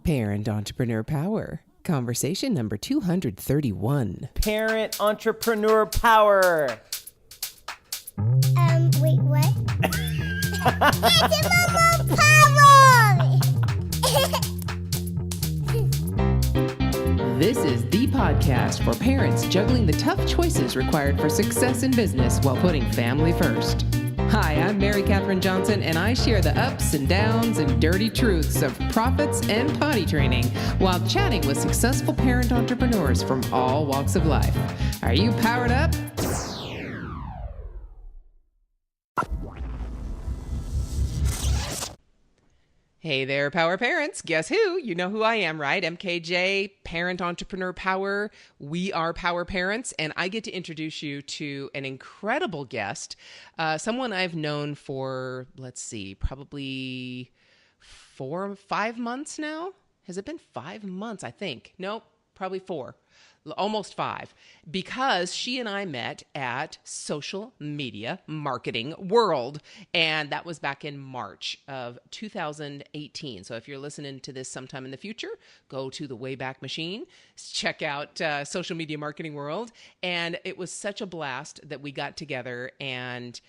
Parent Entrepreneur Power. Conversation number 231. Parent Entrepreneur Power. Wait, what? Entrepreneur Power! This is the podcast for parents juggling the tough choices required for success in business while putting family first. Hi, I'm Mary Catherine Johnson, and I share the ups and downs and dirty truths of profits and potty training while chatting with successful parent entrepreneurs from all walks of life. Are you powered up? Hey there, Power Parents. Guess who? You know who I am, right? MKJ, Parent Entrepreneur Power. We are Power Parents, and I get to introduce you to an incredible guest, someone I've known for, probably 4 or 5 months now. Has it been 5 months? I think. Nope, probably 4. Almost 5, because she and I met at Social Media Marketing World, and that was back in March of 2018. So if you're listening to this sometime in the future, go to the Wayback Machine, check out Social Media Marketing World, and it was such a blast that we got together, and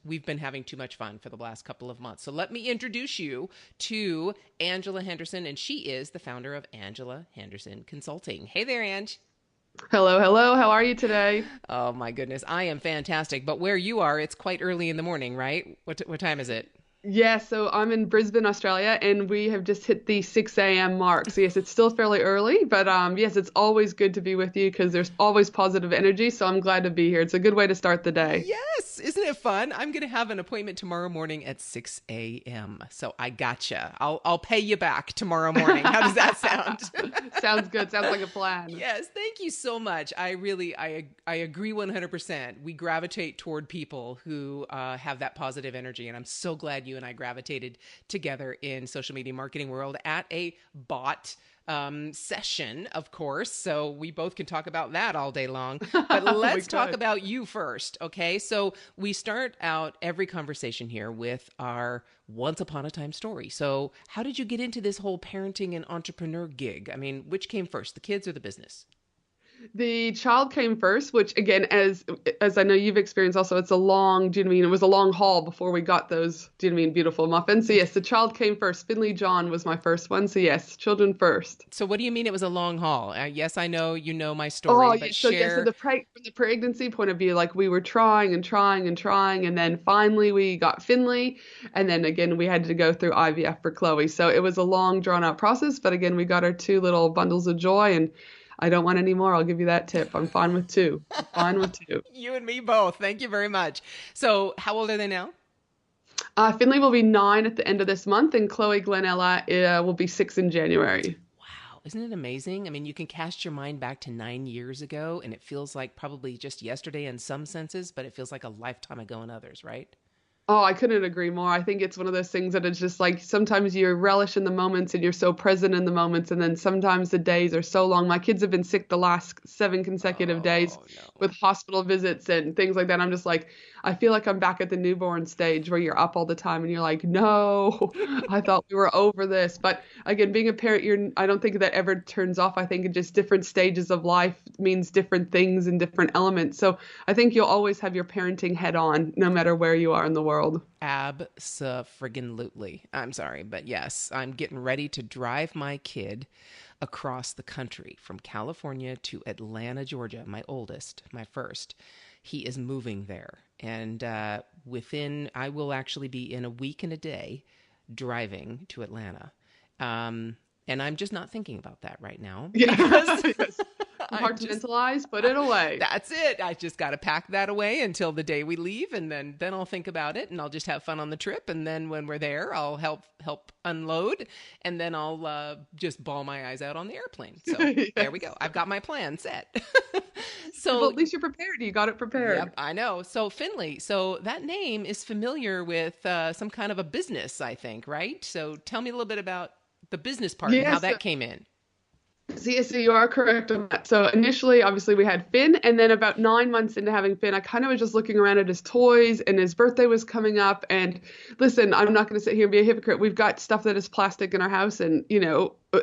we've been having too much fun for the last couple of months. So let me introduce you to Angela Henderson, and she is the founder of Angela Henderson Consulting. Hey there, Ange. Hello, hello. How are you today? Oh my goodness, I am fantastic. But where you are, it's quite early in the morning, right? What time is it? Yeah, so I'm in Brisbane, Australia, and we have just hit the 6 a.m. mark. So yes, it's still fairly early, but yes, it's always good to be with you because there's always positive energy. So I'm glad to be here. It's a good way to start the day. Yes, isn't it fun? I'm going to have an appointment tomorrow morning at 6 a.m. So I gotcha. I'll pay you back tomorrow morning. How does that sound? Sounds good. Sounds like a plan. Yes, thank you so much. I agree 100%. We gravitate toward people who have that positive energy, and I'm so glad you and I gravitated together in Social Media Marketing World at a bot session, of course. So we both can talk about that all day long. But let's talk about you first, okay? So we start out every conversation here with our once upon a time story. So how did you get into this whole parenting and entrepreneur gig? I mean, which came first, the kids or the business? The child came first, which again, as I know you've experienced also, it's a long, do you know what I mean? It was a long haul before we got those, do you know what I mean, beautiful muffins. So yes, the child came first. Finley John was my first one. So yes, children first. So what do you mean it was a long haul? Yes, I know you know my story, but share. So from the pregnancy point of view, like we were trying, and then finally we got Finley, and then again we had to go through IVF for Chloe. So it was a long, drawn out process, but again we got our 2 little bundles of joy, and I don't want any more. I'll give you that tip. I'm fine with 2. You and me both. Thank you very much. So how old are they now? Finley will be 9 at the end of this month, and Chloe Glenella will be 6 in January. Wow. Isn't it amazing? I mean, you can cast your mind back to 9 years ago, and it feels like probably just yesterday in some senses, but it feels like a lifetime ago in others, right? Oh, I couldn't agree more. I think it's one of those things that it's just like sometimes you relish in the moments and you're so present in the moments, and then sometimes the days are so long. My kids have been sick the last 7 consecutive days with hospital visits and things like that. I'm just like, I feel like I'm back at the newborn stage where you're up all the time and you're like, no, I thought we were over this. But again, being a parent, I don't think that ever turns off. I think it just different stages of life means different things and different elements. So I think you'll always have your parenting head on no matter where you are in the world. Abso-friggin-lutely. I'm sorry, but yes, I'm getting ready to drive my kid across the country from California to Atlanta, Georgia, my oldest, my first. He is moving there. And I will actually be in a week and a day driving to Atlanta. And I'm just not thinking about that right now. Because compartmentalize, put it away. That's it. I just got to pack that away until the day we leave, and then I'll think about it, and I'll just have fun on the trip. And then when we're there, I'll help unload, and then I'll just bawl my eyes out on the airplane. So yes. There we go. I've got my plan set. So well, at least you're prepared. You got it prepared. Yep, I know. So Finley, so that name is familiar with some kind of a business, I think, right? So tell me a little bit about the business part and how that came in. So you are correct on that. So initially, obviously, we had Finn, and then about 9 months into having Finn, I kind of was just looking around at his toys, and his birthday was coming up. And listen, I'm not going to sit here and be a hypocrite. We've got stuff that is plastic in our house, and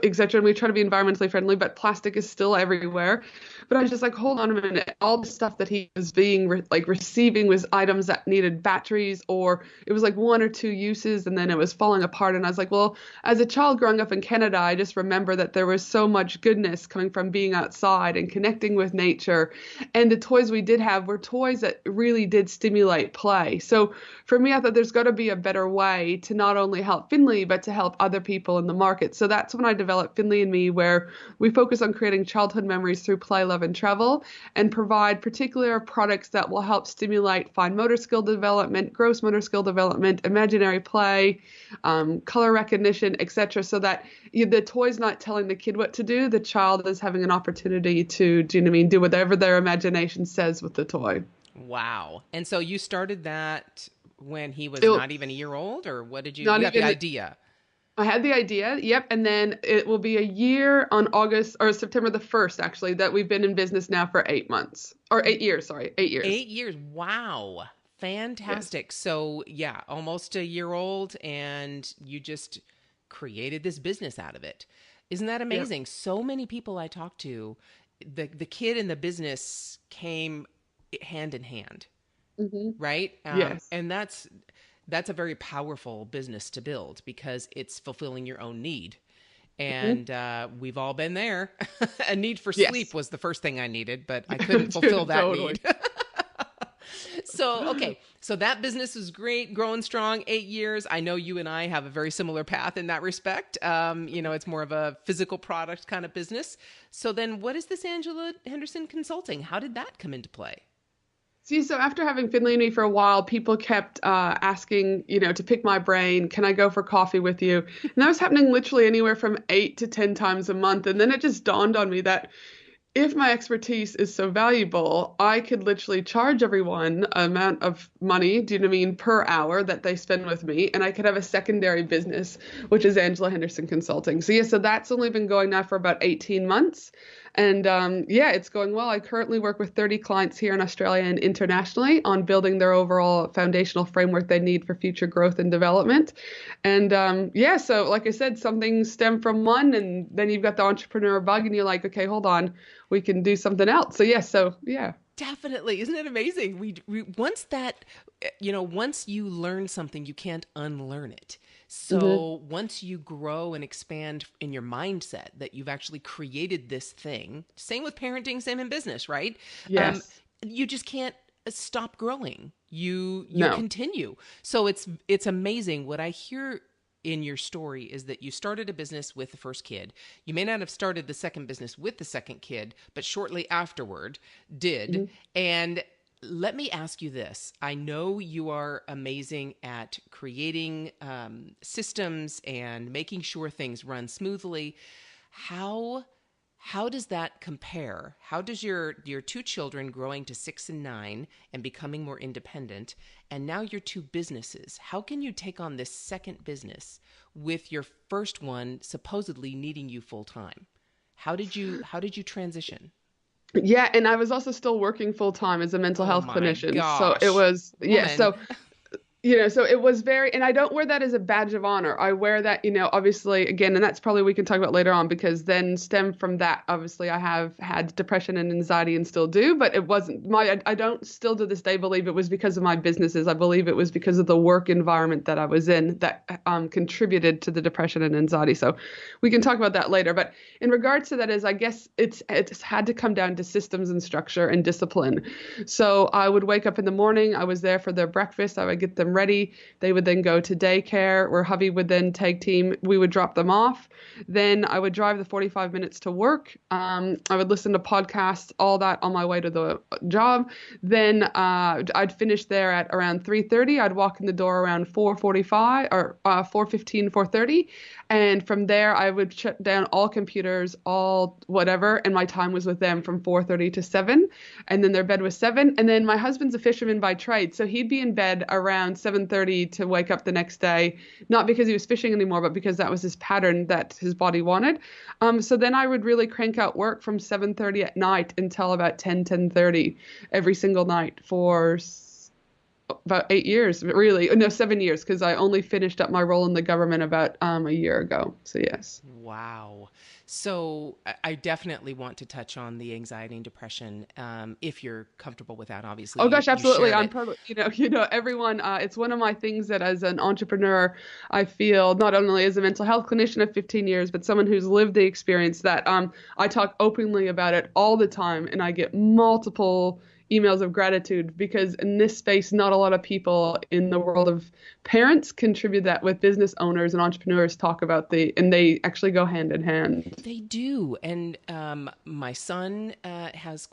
etc. And we try to be environmentally friendly, but plastic is still everywhere. But I was just like, hold on a minute. All the stuff that he was being receiving was items that needed batteries, or it was like one or two uses, and then it was falling apart. And I was like, well, as a child growing up in Canada, I just remember that there was so much goodness coming from being outside and connecting with nature. And the toys we did have were toys that really did stimulate play. So for me, I thought there's got to be a better way to not only help Finley, but to help other people in the market. So that's when I developed Finley and Me, where we focus on creating childhood memories through play, love, and travel, and provide particular products that will help stimulate fine motor skill development, gross motor skill development, imaginary play, color recognition, etc. So that the toy's not telling the kid what to do, the child is having an opportunity to, do you know what I mean, do whatever their imagination says with the toy. Wow. And so you started that when he was not even a year old, or what did you got the idea? I had the idea, yep, and then it will be a year on August or September the 1st, actually, that we've been in business now for 8 months. Or 8 years, sorry, 8 years. 8 years, wow. Fantastic. Yes. So, yeah, almost a year old, and you just created this business out of it. Isn't that amazing? Yep. So many people I talk to, the kid and the business came hand in hand, right? Yes. And that's a very powerful business to build because it's fulfilling your own need. And we've all been there. A need for sleep was the first thing I needed, but I couldn't fulfill that need. So, okay. So that business is great, growing strong, 8 years. I know you and I have a very similar path in that respect. It's more of a physical product kind of business. So then what is this Angela Henderson Consulting? How did that come into play? See, so after having Finley and Me for a while, people kept asking, to pick my brain. Can I go for coffee with you? And that was happening literally anywhere from 8 to 10 times a month. And then it just dawned on me that if my expertise is so valuable, I could literally charge everyone an amount of money, do you know what I mean, per hour that they spend with me. And I could have a secondary business, which is Angela Henderson Consulting. So that's only been going now for about 18 months. And it's going well. I currently work with 30 clients here in Australia and internationally on building their overall foundational framework they need for future growth and development. And so like I said, some things stem from one, and then you've got the entrepreneur bug and you're like, okay, hold on, we can do something else. So. Definitely. Isn't it amazing? We once you learn something, you can't unlearn it. So once you grow and expand in your mindset that you've actually created this thing, same with parenting, same in business, right? Yes. You just can't stop growing. You continue. So it's amazing. What I hear in your story is that you started a business with the first kid. You may not have started the second business with the second kid, but shortly afterward did. And let me ask you this. I know you are amazing at creating systems and making sure things run smoothly. How does that compare? How does your two children growing to 6 and 9 and becoming more independent, and now your two businesses, how can you take on this second business with your first one supposedly needing you full time? How did you transition? Yeah, and I was also still working full time as a mental health clinician. Gosh. So it was, Woman. So it was very, and I don't wear that as a badge of honor. I wear that, obviously, again, and that's probably we can talk about later on, because then stem from that, obviously, I have had depression and anxiety and still do, but it wasn't I don't still to this day believe it was because of my businesses. I believe it was because of the work environment that I was in that contributed to the depression and anxiety. So we can talk about that later. But in regards to that I guess it's had to come down to systems and structure and discipline. So I would wake up in the morning. I was there for their breakfast. I would get them ready. They would then go to daycare where hubby would then tag team. We would drop them off. Then I would drive the 45 minutes to work. I would listen to podcasts, all that on my way to the job. Then I'd finish there at around 3:30. I'd walk in the door around 4:45 or 4:15, 4:30. And from there, I would shut down all computers, all whatever. And my time was with them from 4:30 to 7. And then their bed was 7. And then my husband's a fisherman by trade. So he'd be in bed around 7:30 to wake up the next day, not because he was fishing anymore, but because that was his pattern that his body wanted. So then I would really crank out work from 7:30 at night until about 10:30 every single night for about 8 years, really. No, 7 years, because I only finished up my role in the government about a year ago. So yes. Wow. So I definitely want to touch on the anxiety and depression. If you're comfortable with that, obviously Oh gosh, you absolutely. shared I'm it. probably, everyone, it's one of my things that as an entrepreneur, I feel not only as a mental health clinician of 15 years, but someone who's lived the experience that I talk openly about it all the time, and I get multiple emails of gratitude because in this space, not a lot of people in the world of parents contribute that with business owners and entrepreneurs talk about and they actually go hand in hand. They do. And my son has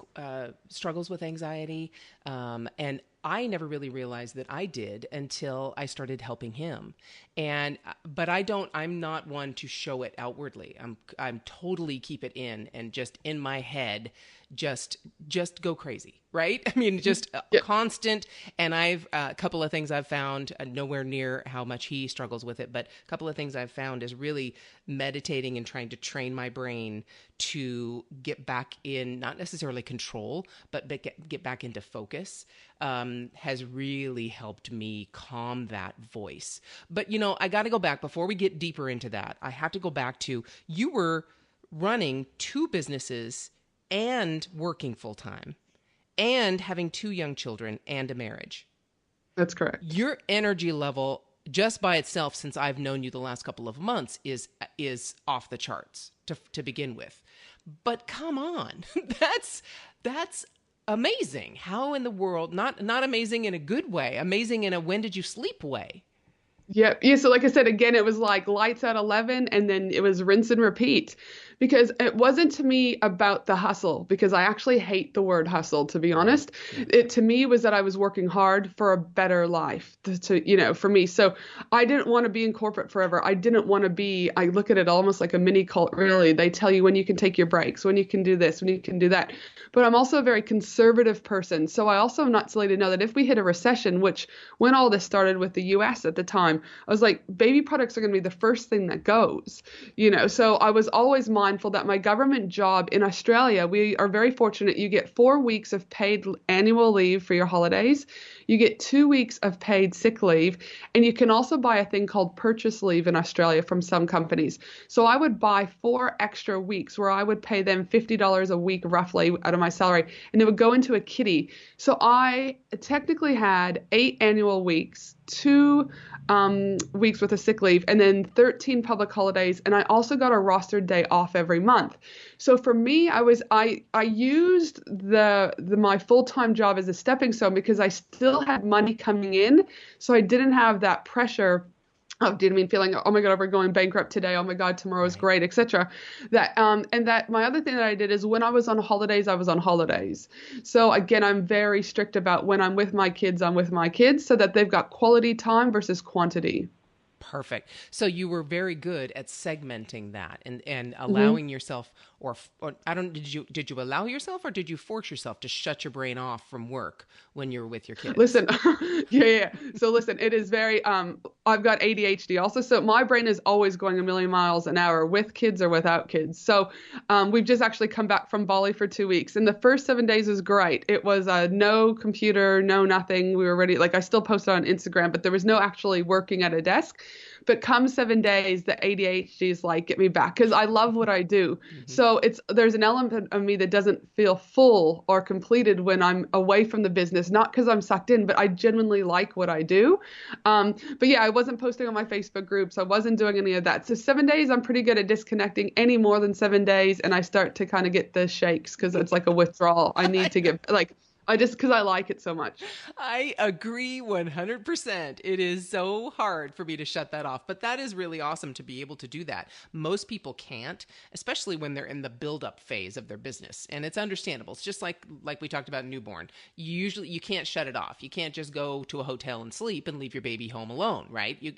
struggles with anxiety. And I never really realized that I did until I started helping him. But I'm not one to show it outwardly. I'm totally keep it in and just in my head, just go crazy, right? I mean, just Yeah. constant. And I've a couple of things I've found, nowhere near how much he struggles with it, but a couple of things I've found is really meditating and trying to train my brain to get back in, not necessarily control, but get back into focus, has really helped me calm that voice. But, I got to go back before we get deeper into that. I have to go back to you were running two businesses and working full time and having two young children and a marriage. That's correct. Your energy level just by itself, since I've known you the last couple of months, is off the charts to begin with. But come on, that's amazing. How in the world? Not amazing in a good way. Amazing in a when did you sleep way. Yeah. Yeah. So like I said, again, it was like lights at 11 and then it was rinse and repeat because it wasn't to me about the hustle because I actually hate the word hustle, to be honest. It to me was that I was working hard for a better life for me. So I didn't want to be in corporate forever. I didn't want to I look at it almost like a mini cult, really. They tell you when you can take your breaks, when you can do this, when you can do that. But I'm also a very conservative person. So I also am not silly to know that if we hit a recession, which when all this started with the US at the time, I was like, baby products are going to be the first thing that goes, So I was always mindful that my government job in Australia, we are very fortunate. You get 4 weeks of paid annual leave for your holidays. You get 2 weeks of paid sick leave. And you can also buy a thing called purchase leave in Australia from some companies. So I would buy 4 extra weeks where I would pay them $50 a week roughly out of my salary. And it would go into a kitty. So I technically had 8 annual weeks, 2 weeks with a sick leave, and then 13 public holidays. And I also got a rostered day off every month. So for me, I used my full-time job as a stepping stone because I still had money coming in. So I didn't have that pressure of feeling, oh my God, we're going bankrupt today. Oh my God, tomorrow's great, etc. And that my other thing that I did is when I was on holidays, I was on holidays. So again, I'm very strict about when I'm with my kids, I'm with my kids so that they've got quality time versus quantity. Perfect. So you were very good at segmenting that and allowing yourself, or I don't. Did you allow yourself, or did you force yourself to shut your brain off from work when you're with your kids? Listen, yeah. So listen, it is very. I've got ADHD also, so my brain is always going a million miles an hour with kids or without kids. So we've just actually come back from Bali for 2 weeks, and the first 7 days was great. It was no computer, no nothing. We were ready. Like I still posted on Instagram, but there was no actually working at a desk. But come 7 days, the ADHD is like, get me back because I love what I do. So there's an element of me that doesn't feel full or completed when I'm away from the business, not because I'm sucked in, but I genuinely like what I do. But yeah, I wasn't posting on my Facebook groups. I wasn't doing any of that. So 7 days, I'm pretty good at disconnecting. Any more than 7 days, and I start to kind of get the shakes because it's like a withdrawal. I need to get because I like it so much. I agree 100%. It is so hard for me to shut that off, but that is really awesome to be able to do that. Most people can't, especially when they're in the build-up phase of their business, and it's understandable. It's just like we talked about newborn. You can't shut it off. You can't just go to a hotel and sleep and leave your baby home alone, right? You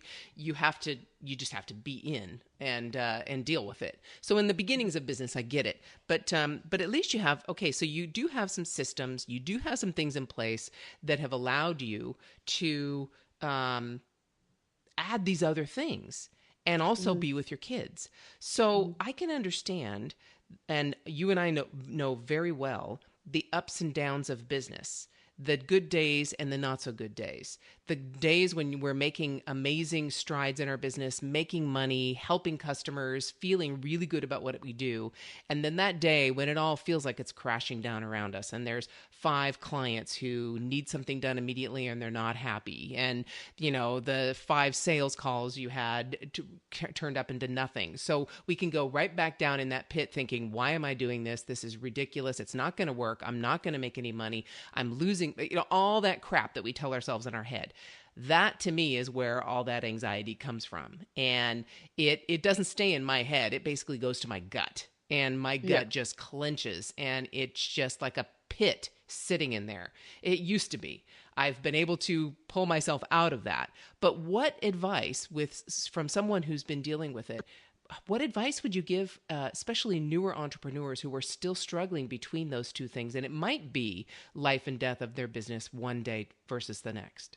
just have to be in and deal with it. So in the beginnings of business, I get it, but at least you have, okay, so you do have some systems, you do have some things in place that have allowed you to add these other things and also be with your kids. So I can understand, and you and I know very well the ups and downs of business. the good days and the not so good days. The days when we're making amazing strides in our business, making money, helping customers, feeling really good about what we do. And then that day when it all feels like it's crashing down around us and there's 5 clients who need something done immediately and they're not happy. And, the 5 sales calls you had turned up into nothing. So we can go right back down in that pit thinking, why am I doing this? This is ridiculous. It's not going to work. I'm not going to make any money. I'm losing, all that crap that we tell ourselves in our head. That to me is where all that anxiety comes from. And it doesn't stay in my head. It basically goes to my gut, and my gut just clenches, and it's just like a pit sitting in there. It used to be. I've been able to pull myself out of that. But what advice from someone who's been dealing with it, what advice would you give, especially newer entrepreneurs who are still struggling between those two things? And it might be life and death of their business one day versus the next.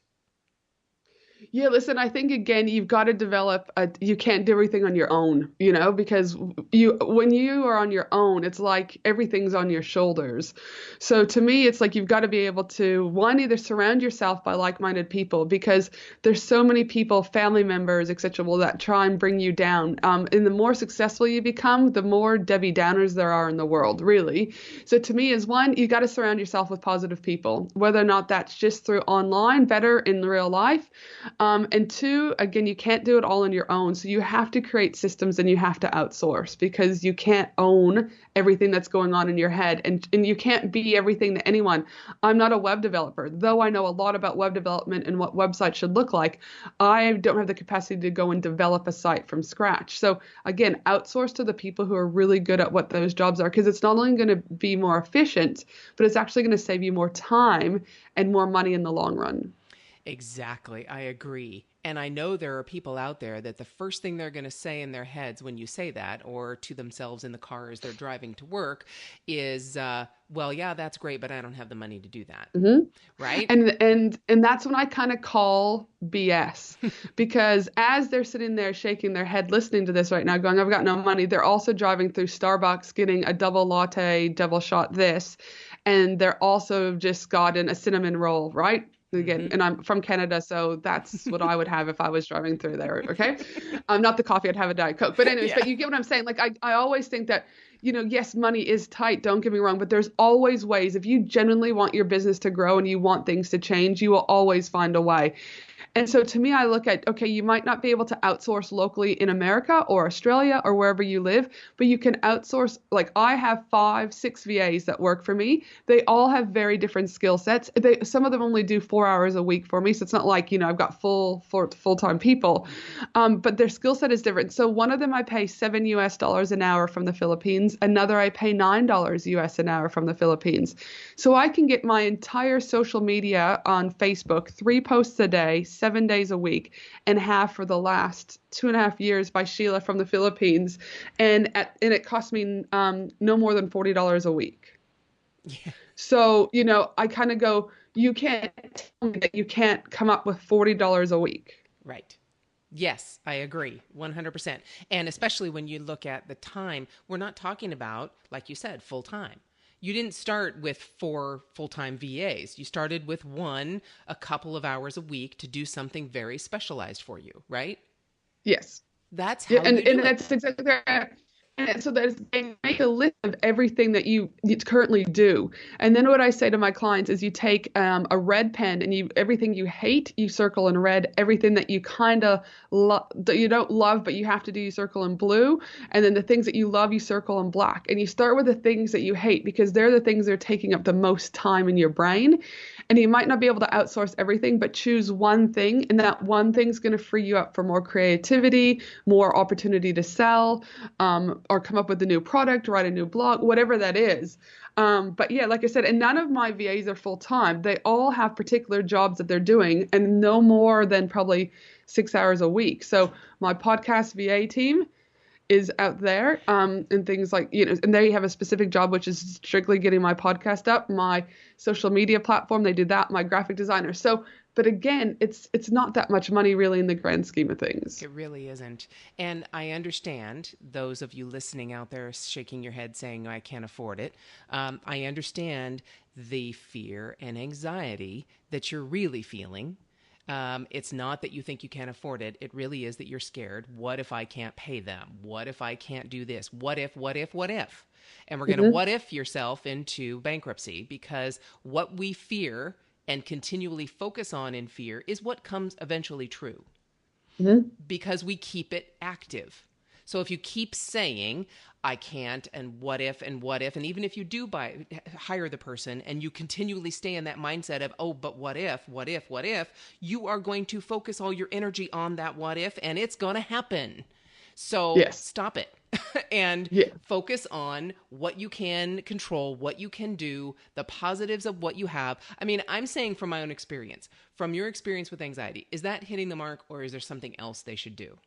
Yeah, listen, I think again, you've got to develop you can't do everything on your own, because when you are on your own, it's like everything's on your shoulders. So to me, it's like you've got to be able to, one, either surround yourself by like-minded people, because there's so many people, family members, etc., that try and bring you down. And the more successful you become, the more Debbie Downers there are in the world, really. So to me, is one, you got to surround yourself with positive people, whether or not that's just through online, better in real life. And 2, again, you can't do it all on your own. So you have to create systems and you have to outsource, because you can't own everything that's going on in your head, and you can't be everything to anyone. I'm not a web developer, though I know a lot about web development and what websites should look like. I don't have the capacity to go and develop a site from scratch. So again, outsource to the people who are really good at what those jobs are, because it's not only going to be more efficient, but it's actually going to save you more time and more money in the long run. Exactly. I agree. And I know there are people out there that the first thing they're going to say in their heads when you say that, or to themselves in the car as they're driving to work, is, well, yeah, that's great, but I don't have the money to do that. Mm-hmm. Right? And that's when I kind of call BS, because as they're sitting there shaking their head listening to this right now going, I've got no money, they're also driving through Starbucks getting a double latte, double shot this, and they're also just gotten a cinnamon roll, right? Again, and I'm from Canada, so that's what I would have if I was driving through there. Okay. Not the coffee, I'd have a Diet Coke. But anyways, but you get what I'm saying? Like, I always think that, yes, money is tight, don't get me wrong, but there's always ways. If you genuinely want your business to grow and you want things to change, you will always find a way. And so to me, I look at, okay, you might not be able to outsource locally in America or Australia or wherever you live, but you can outsource. Like, I have 5, 6 VAs that work for me. They all have very different skill sets. Some of them only do 4 hours a week for me. So it's not like, I've got full-time people, but their skill set is different. So one of them I pay $7 an hour from the Philippines. Another I pay $9 US an hour from the Philippines. So I can get my entire social media on Facebook, 3 posts a day, 7 days a week, and have for the last 2.5 years by Sheila from the Philippines. And it cost me no more than $40 a week. Yeah. So, I kind of go, you can't tell me that you can't come up with $40 a week. Right. Yes, I agree 100%. And especially when you look at the time, we're not talking about, like you said, full time. You didn't start with 4 full-time VAs. You started with 1, a couple of hours a week to do something very specialized for you, right? Yes. That's how you do it. And that's exactly right. And so they make a list of everything that you currently do. And then what I say to my clients is you take a red pen and everything you hate, you circle in red. Everything that you kind of that you don't love, but you have to do, you circle in blue. And then the things that you love, you circle in black. And you start with the things that you hate, because they're the things that are taking up the most time in your brain. And you might not be able to outsource everything, but choose one thing. And that one thing's going to free you up for more creativity, more opportunity to sell, or come up with a new product, write a new blog, whatever that is. But yeah, like I said, and none of my VAs are full time. They all have particular jobs that they're doing, and no more than probably 6 hours a week. So my podcast VA team is out there, and things like, and they have a specific job, which is strictly getting my podcast up, my social media platform, they do that, my graphic designer. So But again, it's not that much money really in the grand scheme of things. It really isn't. And I understand those of you listening out there shaking your head saying, I can't afford it. I understand the fear and anxiety that you're really feeling. It's not that you think you can't afford it. It really is that you're scared. What if I can't pay them? What if I can't do this? What if, what if, what if? And we're going to what if yourself into bankruptcy, because what we fear and continually focus on in fear is what comes eventually true, because we keep it active. So if you keep saying, I can't, and what if, and what if, and even if you do hire the person and you continually stay in that mindset of, oh, but what if, what if, what if, you are going to focus all your energy on that what if, and it's going to happen. So stop it and focus on what you can control, what you can do, the positives of what you have. I mean, I'm saying from my own experience, from your experience with anxiety, is that hitting the mark, or is there something else they should do?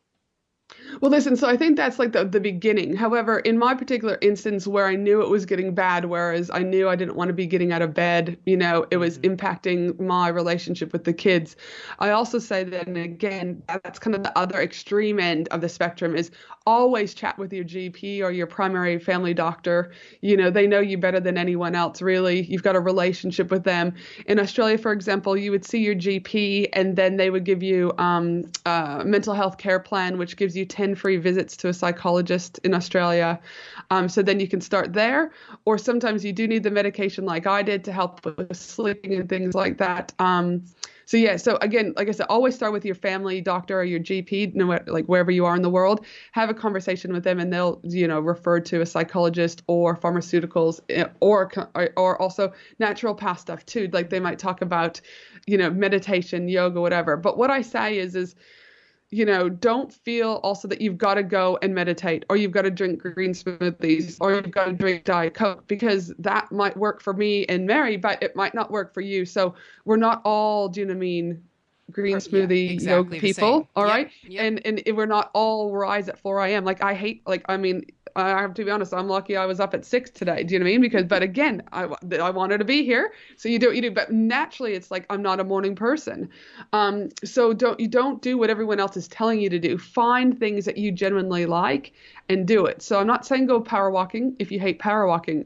Well, listen, so I think that's like the beginning. However, in my particular instance where I knew it was getting bad, whereas I knew I didn't want to be getting out of bed, it was impacting my relationship with the kids. I also say that, and again, that's kind of the other extreme end of the spectrum, is always chat with your GP or your primary family doctor. They know you better than anyone else, really. You've got a relationship with them. In Australia, for example, you would see your GP and then they would give you a mental health care plan, which gives you 10 free visits to a psychologist in Australia. So then you can start there, or sometimes you do need the medication like I did to help with sleeping and things like that. So again, like I said, always start with your family doctor or your GP, like wherever you are in the world. Have a conversation with them, and they'll, refer to a psychologist or pharmaceuticals, or also naturopath stuff too. Like they might talk about, meditation, yoga, whatever. But what I say is don't feel also that you've got to go and meditate, or you've got to drink green smoothies, or you've got to drink Diet Coke, because that might work for me and Mary, but it might not work for you. So we're not all, green smoothie yoga people. All right. And we're not all rise at 4 a.m. I have to be honest, I'm lucky I was up at 6 today. Do you know what I mean? But again, I wanted to be here. So you do what you do. But naturally, it's like, I'm not a morning person. So don't do what everyone else is telling you to do. Find things that you genuinely like and do it. So I'm not saying go power walking if you hate power walking.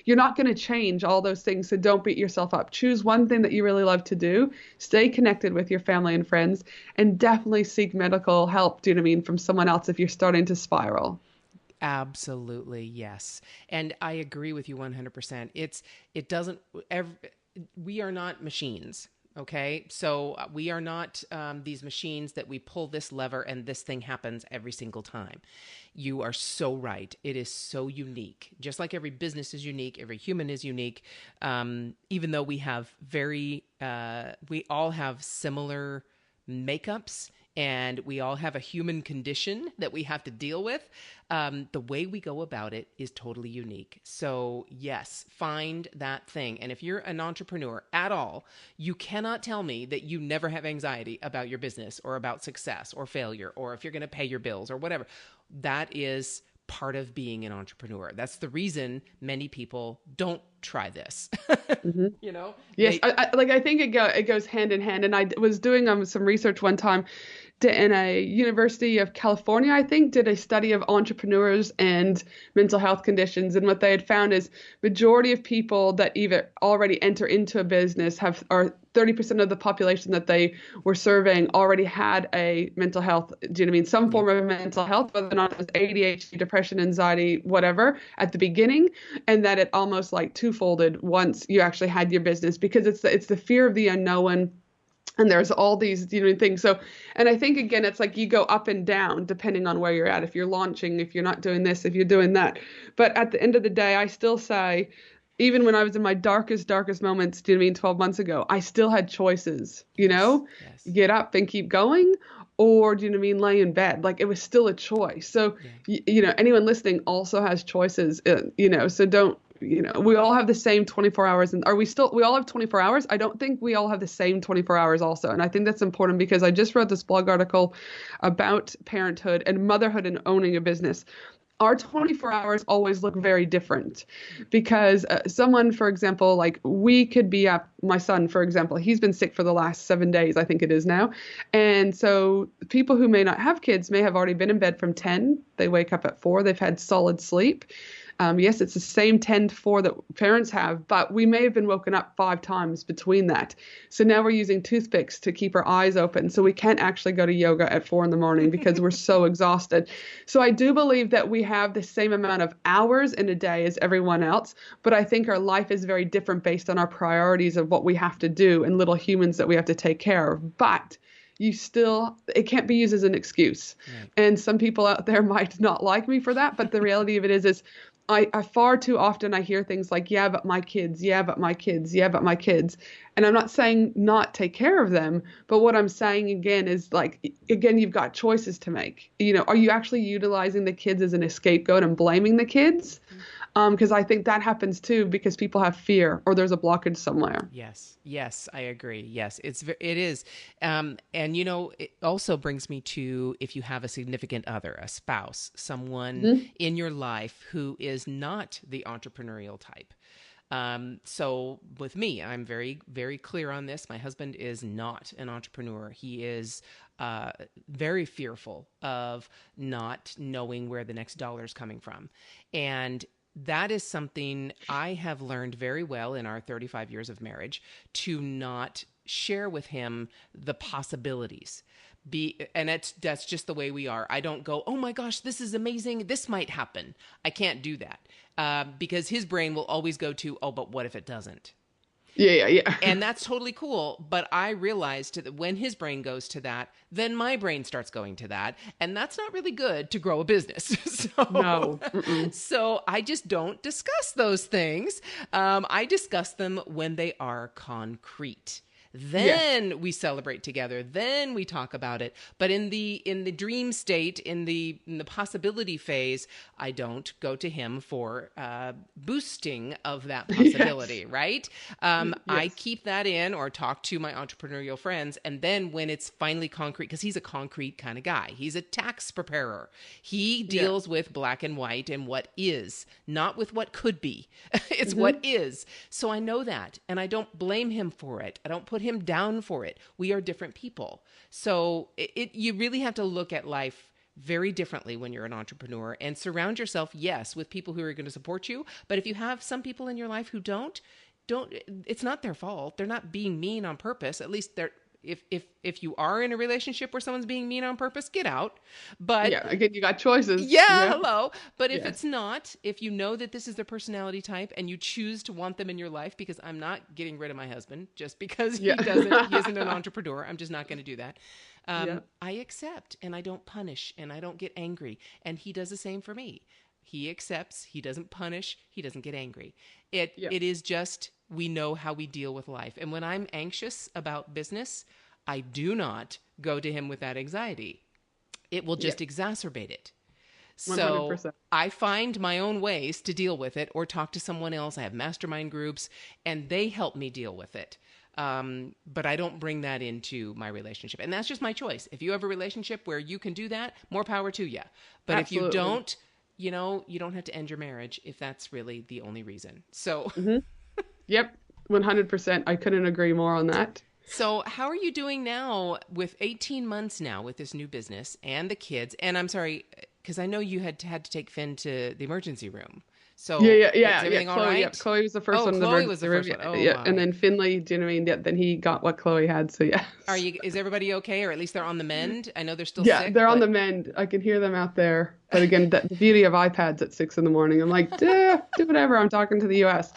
You're not going to change all those things. So don't beat yourself up. Choose one thing that you really love to do. Stay connected with your family and friends, and definitely seek medical help. Do you know what I mean? From someone else if you're starting to spiral. Absolutely, yes. And I agree with you 100%. We are not machines, okay? So we are not these machines that we pull this lever and this thing happens every single time. You are so right. It is so unique. Just like every business is unique, every human is unique. Even though we all have similar makeups, and we all have a human condition that we have to deal with. The way we go about it is totally unique. So yes, find that thing. And if you're an entrepreneur at all, you cannot tell me that you never have anxiety about your business or about success or failure, or if you're going to pay your bills or whatever. That is part of being an entrepreneur. That's the reason many people don't try this. Yes, I think it goes hand in hand. And I was doing some research one time in a University of California, I think, did a study of entrepreneurs and mental health conditions. And what they had found is majority of people that either already enter into a business are 30% of the population that they were surveying already had a mental health, do you know what I mean? Some form of mental health, whether or not it was ADHD, depression, anxiety, whatever, at the beginning, and that it almost like twofolded once you actually had your business, because it's the fear of the unknown. And there's all these, things. So, and I think, again, it's like you go up and down depending on where you're at. If you're launching, if you're not doing this, if you're doing that. But at the end of the day, I still say, even when I was in my darkest moments, 12 months ago, I still had choices, Yes. Get up and keep going, or, lay in bed. Like, it was still a choice. So, anyone listening also has choices, so don't, we all have the same 24 hours. And we all have 24 hours? I don't think we all have the same 24 hours also. And I think that's important, because I just wrote this blog article about parenthood and motherhood and owning a business. our 24 hours always look very different because someone, for example, like we could be up, my son, for example, he's been sick for the last 7 days, I think it is now. And so people who may not have kids may have already been in bed from 10. They wake up at 4. They've had solid sleep. Yes, it's the same 10 to 4 that parents have, but we may have been woken up 5 times between that. So now we're using toothpicks to keep our eyes open. So we can't actually go to yoga at 4 in the morning because we're so exhausted. So I do believe that we have the same amount of hours in a day as everyone else, but I think our life is very different based on our priorities of what we have to do and little humans that we have to take care of. But it can't be used as an excuse. Right. And some people out there might not like me for that, but the reality of it is I far too often I hear things like, yeah, but my kids, yeah, but my kids, yeah, but my kids. And I'm not saying not take care of them, but what I'm saying again is like, again, you've got choices to make. Are you actually utilizing the kids as an scapegoat and blaming the kids? Because I think that happens too, because people have fear or there's a blockage somewhere. Yes, I agree. Yes, it is. And it also brings me to, if you have a significant other, a spouse, someone in your life who is not the entrepreneurial type. So with me, I'm very, very clear on this. My husband is not an entrepreneur. He is very fearful of not knowing where the next dollar is coming from. And that is something I have learned very well in our 35 years of marriage, to not share with him the possibilities. And that's just the way we are. I don't go, oh my gosh, this is amazing, this might happen. I can't do that because his brain will always go to, oh, but what if it doesn't? Yeah. And that's totally cool. But I realized that when his brain goes to that, then my brain starts going to that. And that's not really good to grow a business. No. So I just don't discuss those things. I discuss them when they are concrete. Then we celebrate together. Then we talk about it. But in the dream state, in the possibility phase, I don't go to him for boosting of that possibility, right? I keep that in or talk to my entrepreneurial friends. And then when it's finally concrete, because he's a concrete kind of guy, he's a tax preparer. He deals with black and white and what is, not with what could be. It's what is. So I know that, and I don't blame him for it. I don't put him down for it. We are different people. So you really have to look at life very differently when you're an entrepreneur, and surround yourself, yes, with people who are going to support you. But if you have some people in your life who don't, it's not their fault. They're not being mean on purpose. At least if you are in a relationship where someone's being mean on purpose, get out. But again, you got choices. Hello. But if it's not, if you know that this is their personality type and you choose to want them in your life, because I'm not getting rid of my husband just because he isn't an entrepreneur. I'm just not going to do that. I accept, and I don't punish, and I don't get angry. And he does the same for me. He accepts, he doesn't punish, he doesn't get angry. It is just, we know how we deal with life. And when I'm anxious about business, I do not go to him with that anxiety. It will just exacerbate it. 100%. So I find my own ways to deal with it, or talk to someone else. I have mastermind groups, and they help me deal with it. But I don't bring that into my relationship. And that's just my choice. If you have a relationship where you can do that, more power to you. But Absolutely. If you don't, you don't have to end your marriage if that's really the only reason. So. Yep. 100%. I couldn't agree more on that. So how are you doing now with 18 months now with this new business and the kids? And I'm sorry, because I know you had to take Finn to the emergency room. So is everything all Chloe, right? Yeah, Chloe was the first one. Chloe was the first one. Oh, yeah, and then Finley, do you know what I mean? Yeah, then he got what Chloe had. So yeah. Is everybody okay, or at least they're on the mend? I know they're still sick. Yeah, they're on the mend. I can hear them out there. But again, the beauty of iPads at 6 a.m. I'm like, do whatever. I'm talking to the U.S.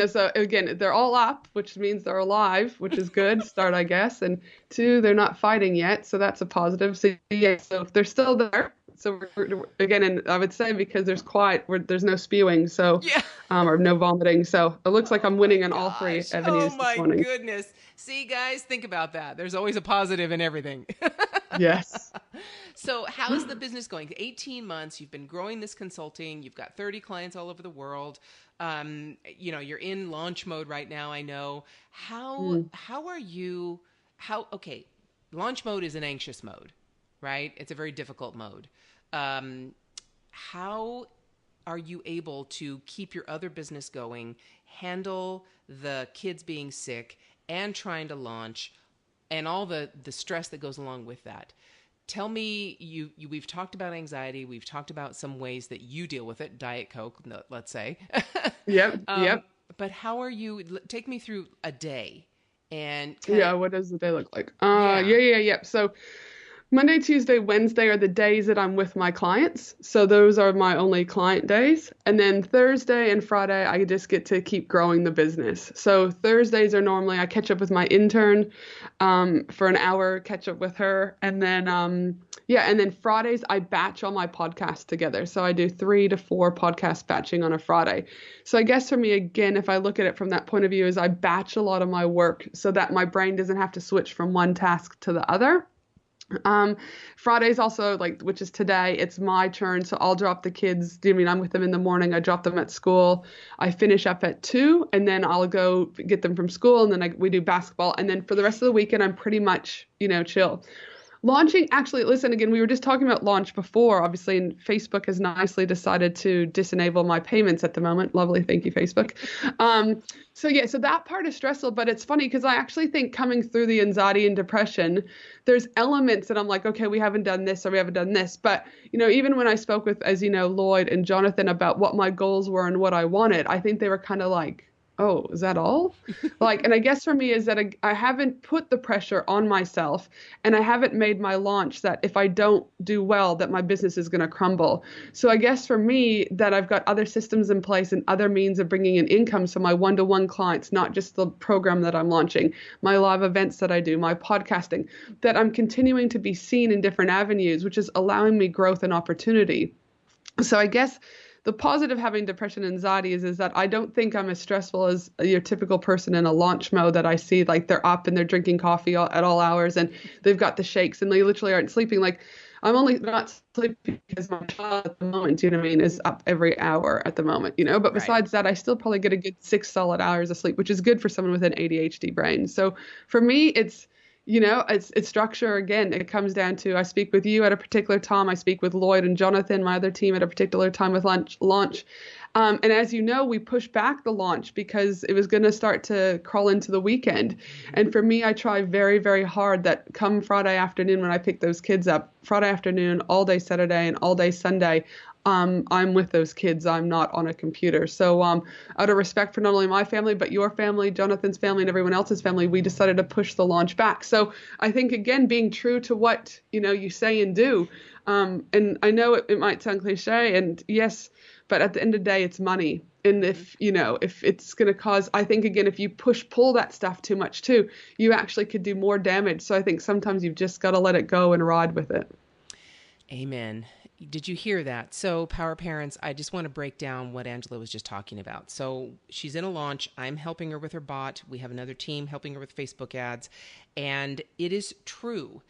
So again, they're all up, which means they're alive, which is good start, I guess. And 2, they're not fighting yet, so that's a positive. So so they're still there. So again, and I would say because there's quiet, there's no spewing, so or no vomiting. So it looks like I'm winning on all 3 avenues this morning. Oh my goodness! See, guys, think about that. There's always a positive in everything. Yes. So how's the business going? 18 months, you've been growing this consulting. You've got 30 clients all over the world. You're in launch mode right now. I know. How are you? Launch mode is an anxious mode, right? It's a very difficult mode. how are you able to keep your other business going, handle the kids being sick, and trying to launch, and all the stress that goes along with that? Tell me, we've talked about anxiety. We've talked about some ways that you deal with it, Diet Coke, let's say. Yep. Yep. But how are you? Take me through a day and Yeah. What does the day look like? yeah. Yeah. So Monday, Tuesday, Wednesday are the days that I'm with my clients. So those are my only client days. And then Thursday and Friday, I just get to keep growing the business. So Thursdays are normally I catch up with my intern for an hour, catch up with her. And then, and then Fridays, I batch all my podcasts together. So I do 3 to 4 podcast batching on a Friday. So I guess for me, again, if I look at it from that point of view, is I batch a lot of my work so that my brain doesn't have to switch from one task to the other. Fridays also, like, which is today, it's my turn. So I'll drop the kids. I mean, I'm with them in the morning. I drop them at school. I finish up at 2, and then I'll go get them from school, and then we do basketball. And then for the rest of the weekend, I'm pretty much, chill. Launching, actually, listen, again, we were just talking about launch before, obviously, and Facebook has nicely decided to disenable my payments at the moment. Lovely. Thank you, Facebook. So that part is stressful, but it's funny because I actually think coming through the anxiety and depression, there's elements that I'm like, okay, we haven't done this or we haven't done this. But, even when I spoke with, as you know, Lloyd and Jonathan about what my goals were and what I wanted, I think they were kind of like, oh, is that all? And I guess for me is that I haven't put the pressure on myself, and I haven't made my launch that if I don't do well, that my business is going to crumble. So I guess for me that I've got other systems in place and other means of bringing in income. So my one-to-one clients, not just the program that I'm launching, my live events that I do, my podcasting, that I'm continuing to be seen in different avenues, which is allowing me growth and opportunity. So I guess the positive having depression and anxiety is that I don't think I'm as stressful as your typical person in a launch mode that I see, like they're up and they're drinking coffee at all hours and they've got the shakes and they literally aren't sleeping. Like I'm only not sleeping because my child at the moment, is up every hour at the moment, but besides that, I still probably get a good 6 solid hours of sleep, which is good for someone with an ADHD brain. So for me, it's structure. Again, it comes down to I speak with you at a particular time. I speak with Lloyd and Jonathan, my other team, at a particular time with launch. And as you know, we pushed back the launch because it was going to start to crawl into the weekend. And for me, I try very, very hard that come Friday afternoon when I pick those kids up, Friday afternoon, all day Saturday and all day Sunday, I'm with those kids. I'm not on a computer. So out of respect for not only my family, but your family, Jonathan's family, and everyone else's family, we decided to push the launch back. So I think, again, being true to what, you say and do. And I know it might sound cliche, and yes, but at the end of the day, it's money. And if it's going to cause, I think, again, if you pull that stuff too much too, you actually could do more damage. So I think sometimes you've just got to let it go and ride with it. Amen. Did you hear that? So, Power Parents, I just want to break down what Angela was just talking about. So, she's in a launch. I'm helping her with her bot. We have another team helping her with Facebook ads. And it is true.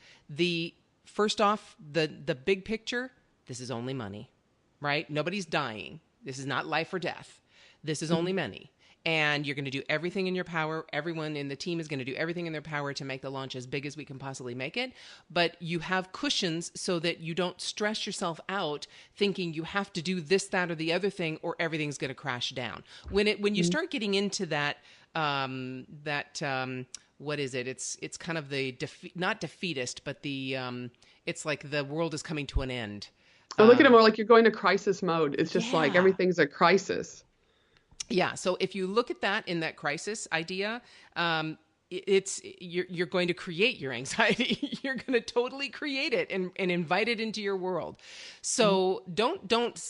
First off, the big picture, this is only money, right? Nobody's dying. This is not life or death. This is only money. And you're going to do everything in your power. Everyone in the team is going to do everything in their power to make the launch as big as we can possibly make it. But you have cushions so that you don't stress yourself out thinking you have to do this, that, or the other thing, or everything's going to crash down. When you start getting into that, what is it? It's kind of the not defeatist, but it's like the world is coming to an end. I look at it more like you're going to crisis mode. It's just like everything's a crisis. Yeah. So if you look at that in that crisis idea, you're going to create your anxiety. You're going to totally create it and invite it into your world. So don't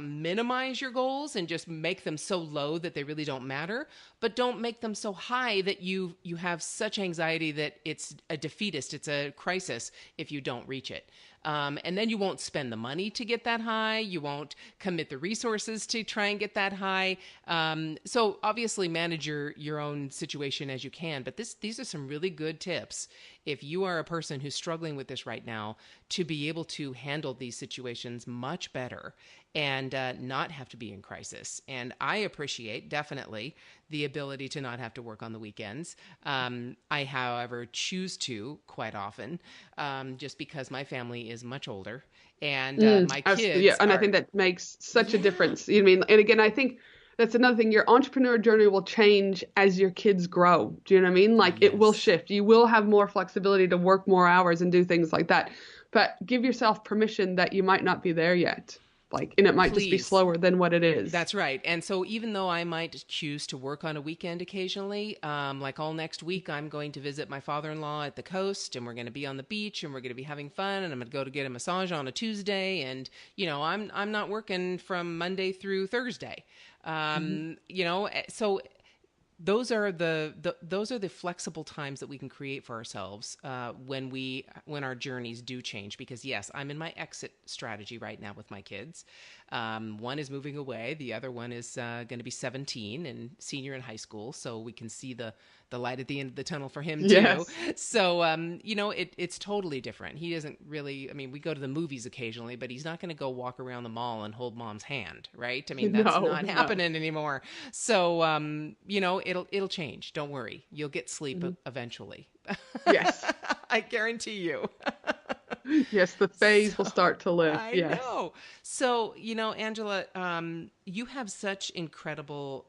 minimize your goals and just make them so low that they really don't matter, but don't make them so high that you have such anxiety that it's a defeatist. It's a crisis if you don't reach it. And then you won't spend the money to get that high. You won't commit the resources to try and get that high. So obviously manage your own situation as you can. But these are some really good tips if you are a person who's struggling with this right now to be able to handle these situations much better and not have to be in crisis. And I appreciate definitely the ability to not have to work on the weekends. I, however, choose to quite often just because my family is much older And my Absolutely. Yeah, kids and I are, think that makes such a yeah, difference. You mean, and again, I think that's another thing. Your entrepreneur journey will change as your kids grow. Do you know what I mean? Like it will yes, shift. You will have more flexibility to work more hours and do things like that. But give yourself permission that you might not be there yet. Like, and it might just be please. slower than what it is. That's right. And so, even though I might choose to work on a weekend occasionally, like all next week, I'm going to visit my father in law at the coast, and we're going to be on the beach, and we're going to be having fun, and I'm going to go to get a massage on a Tuesday. And, I'm not working from Monday through Thursday. So those are the flexible times that we can create for ourselves when our journeys do change. Because yes, I'm in my exit strategy right now with my kids. One is moving away, the other one is going to be 17 and senior in high school, so we can see the light at the end of the tunnel for him too. Yes. So it's totally different. He doesn't really, I mean, we go to the movies occasionally, but he's not going to go walk around the mall and hold mom's hand, right? I mean, that's No, not no. happening anymore. So it'll change. Don't worry. You'll get sleep eventually. Yes. I guarantee you. Yes, the phase will start to lift. I Yes. know. So, Angela, you have such incredible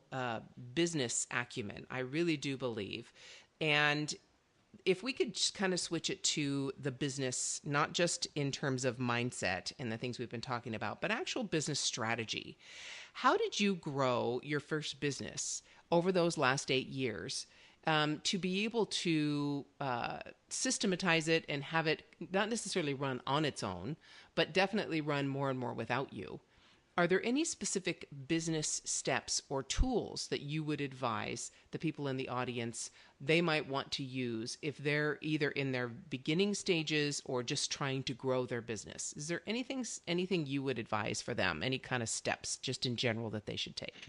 business acumen. I really do believe. And if we could just kind of switch it to the business, not just in terms of mindset and the things we've been talking about, but actual business strategy. How did you grow your first business over those last 8 years? To be able to systematize it and have it not necessarily run on its own, but definitely run more and more without you. Are there any specific business steps or tools that you would advise the people in the audience they might want to use if they're either in their beginning stages or just trying to grow their business? Is there anything you would advise for them? Any kind of steps just in general that they should take?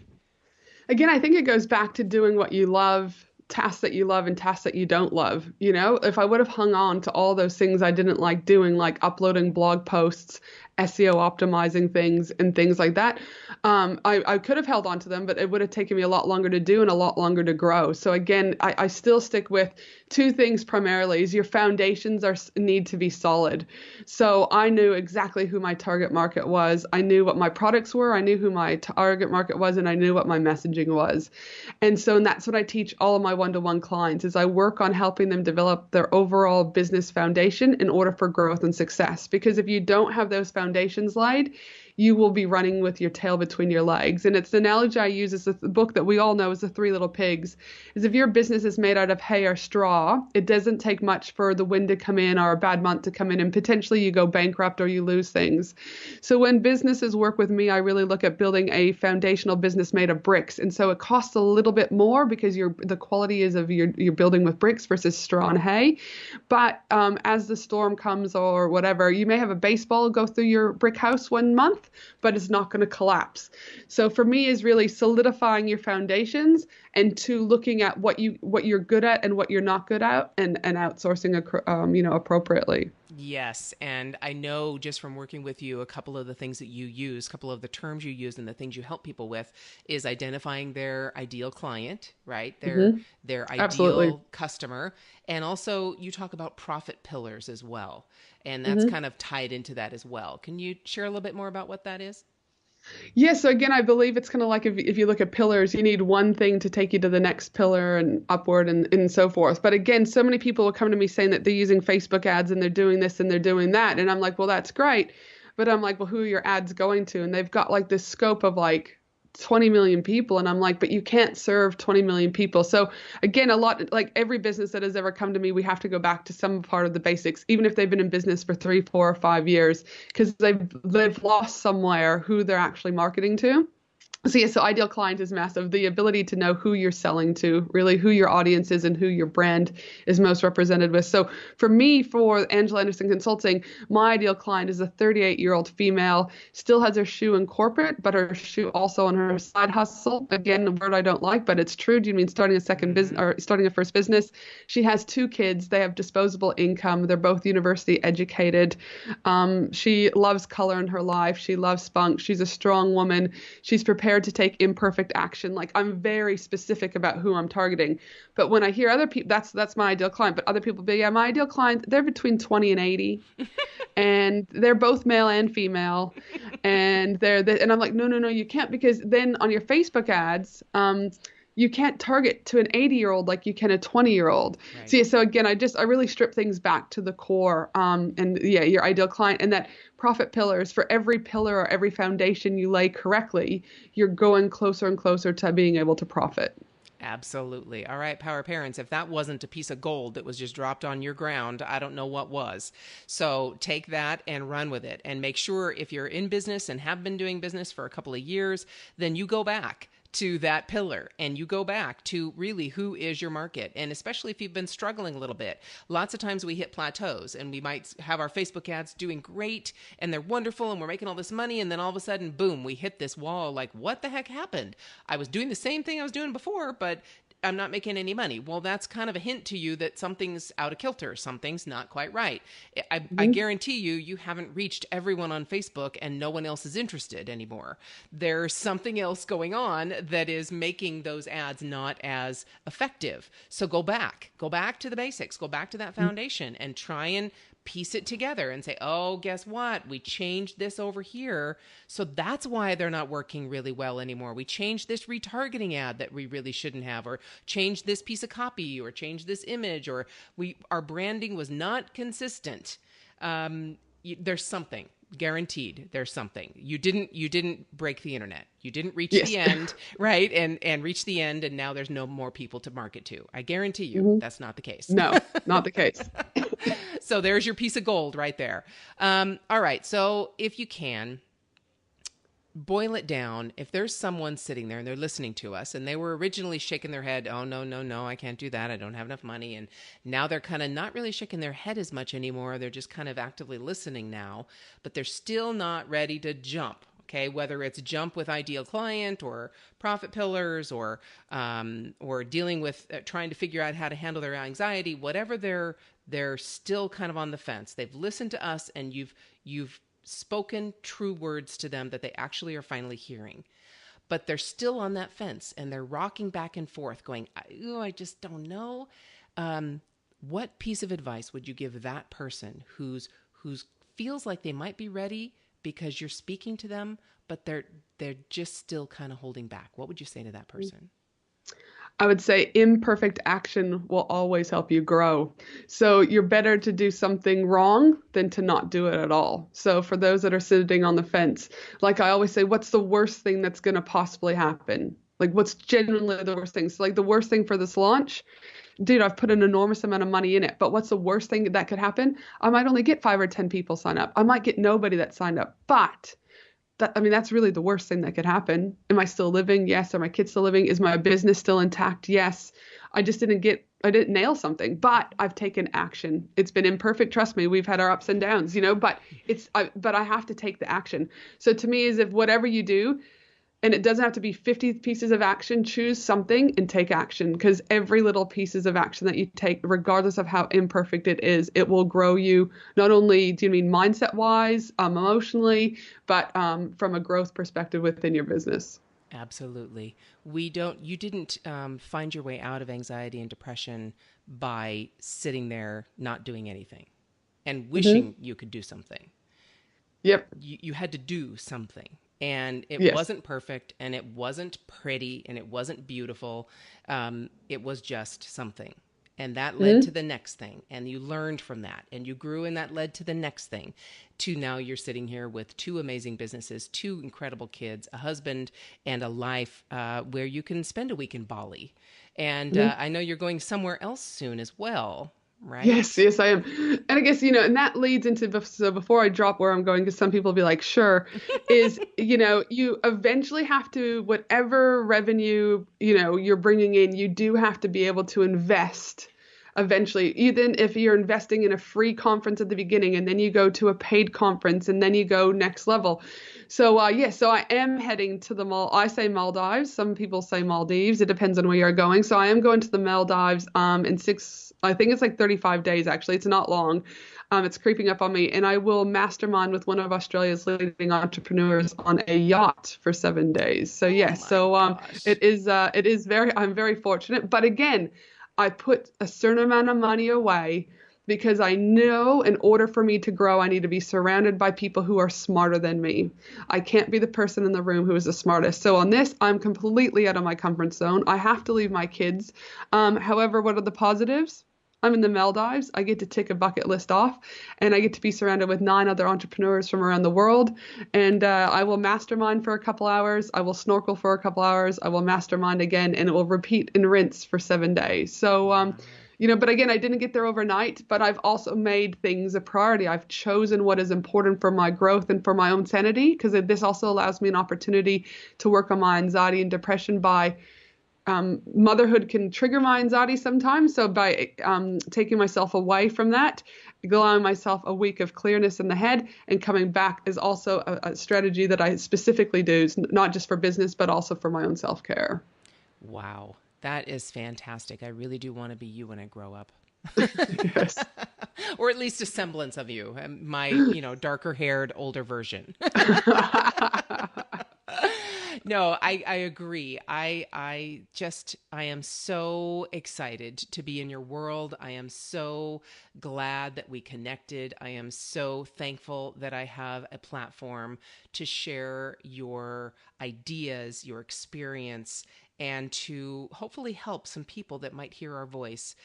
Again, I think it goes back to doing what you love, tasks that you love and tasks that you don't love. If I would have hung on to all those things I didn't like doing, like uploading blog posts, SEO optimizing things and things like that, I could have held on to them, but it would have taken me a lot longer to do and a lot longer to grow. So again, I still stick with two things primarily. Is your foundations need to be solid. So I knew exactly who my target market was. I knew what my products were. I knew who my target market was, and I knew what my messaging was. And that's what I teach all of my one-to-one clients is I work on helping them develop their overall business foundation in order for growth and success. Because if you don't have those foundations laid, you will be running with your tail between your legs. And it's the analogy I use is the book that we all know is The Three Little Pigs, is if your business is made out of hay or straw, it doesn't take much for the wind to come in or a bad month to come in and potentially you go bankrupt or you lose things. So when businesses work with me, I really look at building a foundational business made of bricks. And so it costs a little bit more because the quality is of you're building with bricks versus straw and hay. But as the storm comes or whatever, you may have a baseball go through your brick house one month, but it's not going to collapse. So for me is really solidifying your foundations and to looking at what you're good at and what you're not good at and outsourcing appropriately. Yes, and I know just from working with you, a couple of the things that you use, a couple of the terms you use and the things you help people with is identifying their ideal client, right? Their ideal Absolutely. customer. And also you talk about profit pillars as well. And that's kind of tied into that as well. Can you share a little bit more about what that is? Yeah, so again, I believe it's kind of like if you look at pillars, you need one thing to take you to the next pillar and upward and so forth. But again, so many people will come to me saying that they're using Facebook ads and they're doing this and they're doing that. And I'm like, well, that's great. But I'm like, well, who are your ads going to? And they've got like this scope of like 20 million people. And I'm like, but you can't serve 20 million people. So again, like every business that has ever come to me, we have to go back to some part of the basics, even if they've been in business for 3, 4, or 5 years, because they've lost somewhere who they're actually marketing to. So yeah, so ideal client is massive. The ability to know who you're selling to, really who your audience is and who your brand is most represented with. So for me, for Angela Henderson Consulting, my ideal client is a 38-year-old female, still has her shoe in corporate, but her shoe also on her side hustle. Again, a word I don't like, but it's true. Do you mean starting a second business or starting a first business? She has 2 kids. They have disposable income. They're both university educated. She loves color in her life. She loves spunk. She's a strong woman. She's prepared to take imperfect action. Like I'm very specific about who I'm targeting. But when I hear other people, that's my ideal client. But other people be, yeah, my ideal client, they're between 20 and 80. And they're both male and female. And and I'm like, no, you can't, because then on your Facebook ads, you can't target to an 80-year-old like you can a 20-year-old. Right. So again, I really strip things back to the core. And yeah, your ideal client, and that profit pillars, for every pillar or every foundation you lay correctly, you're going closer and closer to being able to profit. Absolutely. All right, Power Parents, if that wasn't a piece of gold that was just dropped on your ground, I don't know what was. So take that and run with it, and make sure if you're in business and have been doing business for a couple of years, then you go back to that pillar and you go back to really who is your market. And especially if you've been struggling a little bit, lots of times we hit plateaus and we might have our Facebook ads doing great and they're wonderful and we're making all this money. And then all of a sudden, boom, we hit this wall. Like, what the heck happened? I was doing the same thing I was doing before, but I'm not making any money. Well, that's kind of a hint to you that something's out of kilter. Something's not quite right. I guarantee you haven't reached everyone on Facebook and no one else is interested anymore. There's something else going on that is making those ads not as effective. So go back to the basics, go back to that foundation and try and piece it together and say, oh, guess what? We changed this over here. So that's why they're not working really well anymore. We changed this retargeting ad that we really shouldn't have, or changed this piece of copy, or changed this image, or our branding was not consistent. There's something. Guaranteed there's something. You didn't break the internet. You didn't reach the end, right? And reach the end, and now there's no more people to market to. I guarantee you that's not the case. No, not the case. So there's your piece of gold right there. All right. So if you can, boil it down. If there's someone sitting there and they're listening to us and they were originally shaking their head, oh, no, I can't do that. I don't have enough money. And now they're kind of not really shaking their head as much anymore. They're just kind of actively listening now, but they're still not ready to jump. Okay, whether it's jump with ideal client or profit pillars or dealing with trying to figure out how to handle their anxiety, whatever they're still kind of on the fence. They've listened to us and you've spoken true words to them that they actually are finally hearing. But they're still on that fence and they're rocking back and forth going, I just don't know. What piece of advice would you give that person who's feels like they might be ready because you're speaking to them, but they're just still kind of holding back? What would you say to that person? I would say imperfect action will always help you grow. So you're better to do something wrong than to not do it at all. So for those that are sitting on the fence, like I always say, what's the worst thing that's going to possibly happen? Like what's genuinely the worst thing? So like the worst thing for this launch, dude, I've put an enormous amount of money in it, but what's the worst thing that could happen? I might only get 5 or 10 people sign up. I might get nobody that signed up, but that's really the worst thing that could happen. Am I still living? Yes. Are my kids still living? Is my business still intact? Yes. I didn't nail something, but I've taken action. It's been imperfect. Trust me. We've had our ups and downs, but I have to take the action. So to me is if whatever you do, and it doesn't have to be 50 pieces of action, choose something and take action, because every little pieces of action that you take, regardless of how imperfect it is, it will grow you. Not only do you mean mindset wise, emotionally, but from a growth perspective within your business. Absolutely. You didn't find your way out of anxiety and depression by sitting there not doing anything and wishing you could do something. Yep. You had to do something. And it wasn't perfect, and it wasn't pretty, and it wasn't beautiful. It was just something. And that led to the next thing. And you learned from that. And you grew, and that led to the next thing. To now you're sitting here with 2 amazing businesses, 2 incredible kids, a husband, and a life where you can spend a week in Bali. And I know you're going somewhere else soon as well. Right. Yes, I am. And I guess, and that leads into, so before I drop where I'm going, because some people will be like, sure, is, you eventually have to, whatever revenue, you're bringing in, you do have to be able to invest eventually, even if you're investing in a free conference at the beginning and then you go to a paid conference and then you go next level. So so I am heading to the I say Maldives. Some people say Maldives. It depends on where you're going. So I am going to the Maldives in I think it's like 35 days actually. It's not long. It's creeping up on me, and I will mastermind with one of Australia's leading entrepreneurs on a yacht for 7 days. So yes, it is I'm very fortunate. But again, I put a certain amount of money away because I know in order for me to grow, I need to be surrounded by people who are smarter than me. I can't be the person in the room who is the smartest. So on this, I'm completely out of my comfort zone. I have to leave my kids. However, what are the positives? I'm in the Maldives. I get to tick a bucket list off, and I get to be surrounded with 9 other entrepreneurs from around the world. And I will mastermind for a couple hours. I will snorkel for a couple hours. I will mastermind again, and it will repeat and rinse for 7 days. So, but again, I didn't get there overnight, but I've also made things a priority. I've chosen what is important for my growth and for my own sanity, because this also allows me an opportunity to work on my anxiety and depression by motherhood can trigger my anxiety sometimes. So by taking myself away from that, allowing myself a week of clearness in the head and coming back is also a strategy that I specifically do, not just for business, but also for my own self-care. Wow. That is fantastic. I really do want to be you when I grow up. Yes. Or at least a semblance of you, my, darker haired, older version. No, I agree. I am so excited to be in your world. I am so glad that we connected. I am so thankful that I have a platform to share your ideas, your experience, and to hopefully help some people that might hear our voice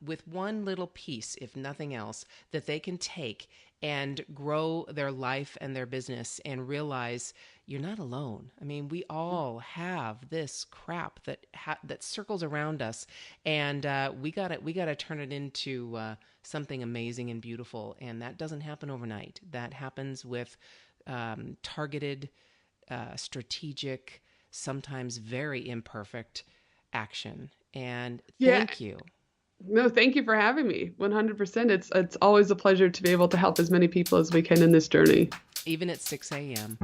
with one little piece, if nothing else, that they can take and grow their life and their business and realize you're not alone. I mean, we all have this crap that circles around us, and we gotta turn it into something amazing and beautiful. And that doesn't happen overnight. That happens with targeted, strategic, sometimes very imperfect action. And thank you. No, thank you for having me. 100%. It's always a pleasure to be able to help as many people as we can in this journey. Even at 6 a.m.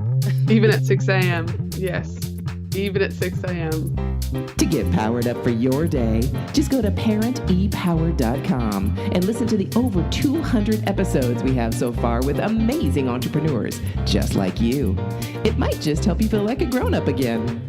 Even at 6 a.m. Yes. Even at 6 a.m. To get powered up for your day, just go to parentepower.com and listen to the over 200 episodes we have so far with amazing entrepreneurs just like you. It might just help you feel like a grown-up again.